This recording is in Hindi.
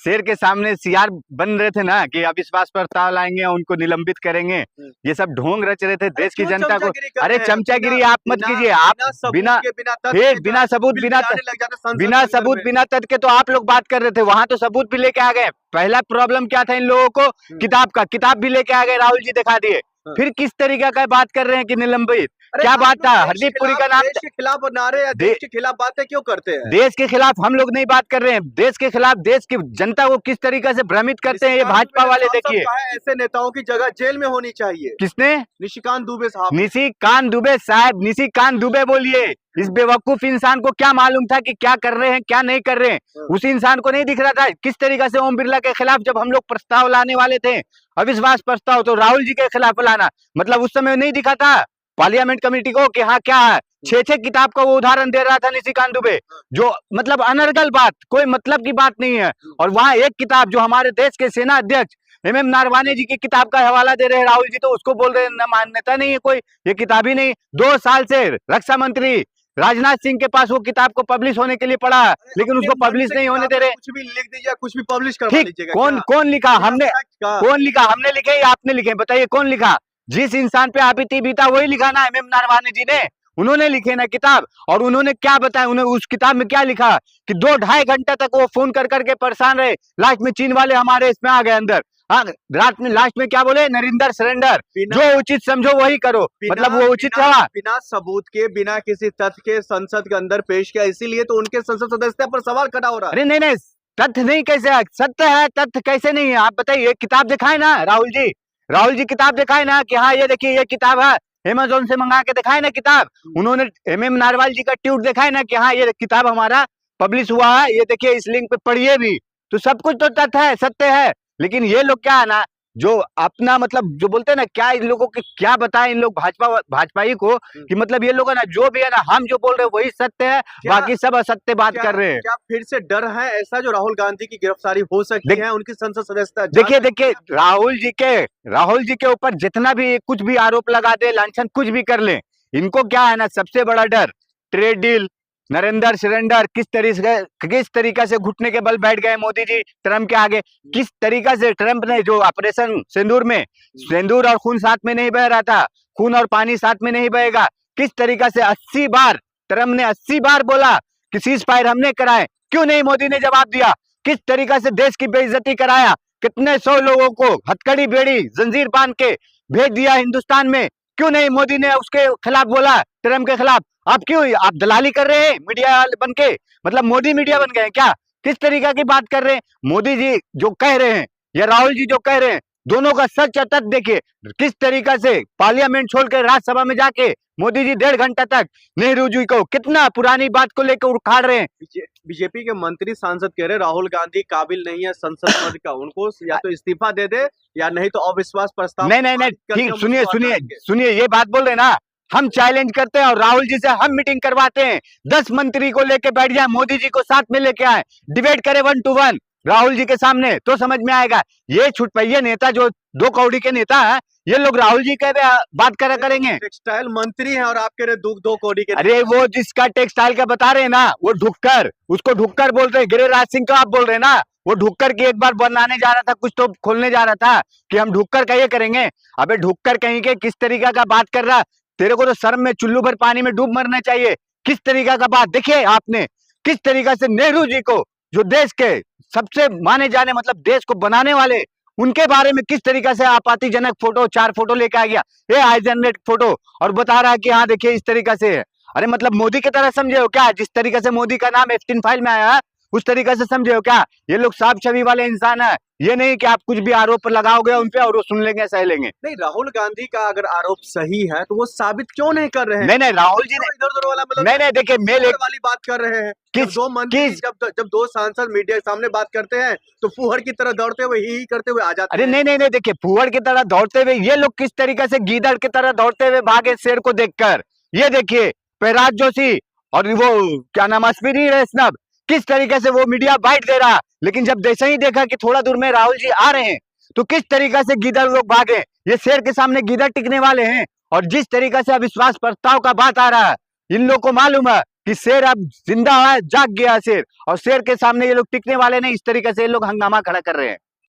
शेर के सामने सियार बन रहे थे ना कि अविश्वास प्रस्ताव लाएंगे, उनको निलंबित करेंगे। ये सब ढोंग रच रहे थे देश की जनता को। अरे चमचागिरी आप मत कीजिए, आप बिना सबूत बिना तथ्य के तो आप लोग बात कर रहे थे, वहां तो सबूत भी लेके आ गए। पहला प्रॉब्लम क्या था इन लोगों को, किताब भी लेके आ गए, राहुल जी दिखा दिए। फिर किस तरीके का बात कर रहे हैं कि निलंबित, क्या बात था? हरदीप पुरी का नाम, देश के खिलाफ नारे या देश के खिलाफ बातें क्यों करते हैं? देश के खिलाफ हम लोग नहीं बात कर रहे हैं, देश के खिलाफ देश की जनता को किस तरीके से भ्रमित करते हैं ये भाजपा वाले। देखिए ऐसे नेताओं की जगह जेल में होनी चाहिए। किसने? निशिकांत दुबे साहब। निशिकांत दुबे साहब, निशिकांत दुबे बोलिए। इस बेवकूफ इंसान को क्या मालूम था कि क्या कर रहे हैं क्या नहीं कर रहे हैं? उस इंसान को नहीं दिख रहा था किस तरीके से ओम बिरला के खिलाफ जब हम लोग प्रस्ताव लाने वाले थे, अविश्वास प्रस्ताव, तो राहुल जी के खिलाफ लाना, मतलब उस समय नहीं दिखा था पार्लियामेंट कमेटी को कि हाँ क्या है। 6 किताब का वो उदाहरण दे रहा था निशिकांत दुबे, जो मतलब अनर्गल बात, कोई मतलब की बात नहीं है। और वहां एक किताब जो हमारे देश के सेना अध्यक्ष MM नारवाने जी की किताब का हवाला दे रहे हैं राहुल जी, तो उसको बोल रहे हैं न मान्यता नहीं है कोई, ये किताब ही नहीं। 2 साल से रक्षा मंत्री राजनाथ सिंह के पास वो किताब को पब्लिश होने के लिए पड़ा, लेकिन उसको पब्लिश नहीं होने दे रहे। कुछ भी लिख दीजिए, कुछ भी पब्लिश करवा लीजिएगा। कौन लिखा? कौन लिखा? हमने लिखे या आपने लिखे? बताइए कौन लिखा? जिस इंसान पे आपत्ति बीता वही लिखा ना, MM नारवाने जी ने, उन्होंने लिखे ना किताब। और उन्होंने क्या बताया, उन्होंने उस किताब में क्या लिखा कि 2-2.5 घंटे तक वो फोन कर करके परेशान रहे, लास्ट में चीन वाले हमारे इसमें आ गए अंदर। हाँ, रात में लास्ट में क्या बोले, नरेंद्र सरेंडर, जो उचित समझो वही करो, मतलब वो उचित था। बिना सबूत के, बिना किसी तथ्य के संसद के अंदर पेश किया, इसीलिए तो उनके संसद सदस्यता पर सवाल खड़ा हो रहा है। अरे नहीं, तथ्य नहीं कैसे है, सत्य है, तथ्य कैसे नहीं है? आप बताइए, किताब दिखाए ना राहुल जी किताब दिखाए ना कि हाँ ये देखिए ये किताब है, अमेज़न से मंगा के दिखाए ना किताब। उन्होंने MM नारवाल जी का ट्वीट दिखाए ना कि हाँ ये किताब हमारा पब्लिश हुआ है, ये देखिए इस लिंक पे पढ़िए भी। तो सब कुछ तो तथ्य है, सत्य है। लेकिन ये लोग क्या है ना, जो अपना मतलब जो बोलते हैं ना, क्या इन लोगों के क्या बताएं इन लोग भाजपाई को कि मतलब ये लोग है ना, जो भी है ना, हम जो बोल रहे हैं वही सत्य है, बाकी सब असत्य बात कर रहे हैं। क्या फिर से डर है ऐसा जो राहुल गांधी की गिरफ्तारी हो सकती है, उनकी संसद सदस्यता? देखिए राहुल जी के ऊपर जितना भी कुछ भी आरोप लगा दे, लांछन कुछ भी कर ले, इनको क्या है ना, सबसे बड़ा डर ट्रेड डील, नरेंद्र सरेंडर, किस तरीका से घुटने के बल बैठ गए मोदी जी ट्रंप के आगे। किस तरीका से ट्रंप ने जो ऑपरेशन सिंदूर में, सिंदूर और खून साथ में नहीं बह रहा था, खून और पानी साथ में नहीं बहेगा, किस तरीका से 80 बार ट्रंप ने 80 बार बोला कि सीज फायर हमने कराए, क्यों नहीं मोदी ने जवाब दिया? किस तरीका से देश की बेइज्जती कराया, कितने 100 लोगों को हथकड़ी बेड़ी जंजीर बांध के भेज दिया हिंदुस्तान में, क्यों नहीं मोदी ने उसके खिलाफ बोला, ट्रंप के खिलाफ? आप क्यों, आप दलाली कर रहे हैं मीडिया वाले बन के, मतलब मोदी मीडिया बन गए क्या? किस तरीका की बात कर रहे हैं? मोदी जी जो कह रहे हैं या राहुल जी जो कह रहे हैं, दोनों का सच तथ्य देखिए। किस तरीका से पार्लियामेंट छोड़कर राज्यसभा में जाके मोदी जी 1.5 घंटा तक नेहरू जी को कितना पुरानी बात को लेकर उखाड़ रहे हैं। बीजेपी के मंत्री सांसद कह रहे राहुल गांधी काबिल नहीं है संसद पद का, उनको या तो इस्तीफा दे दे या नहीं तो अविश्वास प्रस्ताव। नहीं, ठीक, सुनिए ये बात बोल रहे ना, हम चैलेंज करते हैं और राहुल जी से हम मीटिंग करवाते हैं, 10 मंत्री को लेके बैठ जाए, मोदी जी को साथ में लेके आए, डिबेट करें 1 to 1 राहुल जी के सामने, तो समझ में आएगा। ये छुटपैये नेता जो 2 कौड़ी के नेता है, ये लोग राहुल जी के बात करेंगे। टेक्सटाइल मंत्री हैं और आप कह रहे 2 कौड़ी के। अरे वो जिसका टेक्सटाइल का बता रहे हैं ना, वो ढुक्कर, उसको ढुक्कर बोल रहे हैं। गिरिराज सिंह को आप बोल रहे हैं ना, वो ढुक्कर की एक बार बनाने जा रहा था, कुछ तो खोलने जा रहा था कि हम ढुक्कर का ये करेंगे। अबे ढुक्कर कहीं के किस तरीका का बात कर रहा, तेरे को तो शर्म में चुल्लू भर पानी में डूब मरना चाहिए। किस तरीका का बात देखिए आपने, किस तरीका से नेहरू जी को, जो देश के सबसे माने जाने, मतलब देश को बनाने वाले, उनके बारे में किस तरीका से आपत्तिजनक फोटो, 4 फोटो लेके आ गया, ये हाई जनरेट फोटो, और बता रहा है कि हाँ देखिए इस तरीका से है। अरे मतलब मोदी की तरह समझे हो क्या? जिस तरीके से मोदी का नाम एप्स्टीन फाइल में आया है, उस तरीके से समझे हो क्या? ये लोग साफ छवि वाले इंसान है, ये नहीं कि आप कुछ भी आरोप लगाओगे उन पे और वो सुन लेंगे, सह लेंगे। नहीं, राहुल गांधी का अगर आरोप सही है तो वो साबित क्यों नहीं कर रहे हैं? नहीं, राहुल जी इधर-उधर वाला मतलब नहीं, देखिए मेल वाली बात कर रहे हैं। जब 2 मंत्री, जब 2 सांसद मीडिया के सामने बात करते हैं तो फूहड़ की तरह दौड़ते हुए ही करते हुए आ जाते हैं। अरे नहीं, देखिए फूहड़ की तरह दौड़ते हुए ये लोग किस तरीके से गीदड़ की तरह दौड़ते हुए भागे शेर को देखकर। ये देखिए प्रहलाद जोशी और वो क्या नाम, अश्विनी वैष्णव, किस तरीके से वो मीडिया बाइट दे रहा, लेकिन जब जैसे ही देखा कि थोड़ा दूर में राहुल जी आ रहे हैं, तो किस तरीके से गीदड़ लोग भागे। ये शेर के सामने गीदड़ टिकने वाले हैं। और जिस तरीके से अविश्वास प्रस्ताव का बात आ रहा है, इन लोग को मालूम है कि शेर अब जिंदा है, जाग गया शेर, और शेर के सामने ये लोग टिकने वाले नहीं। इस तरीके से ये लोग हंगामा खड़ा कर रहे हैं।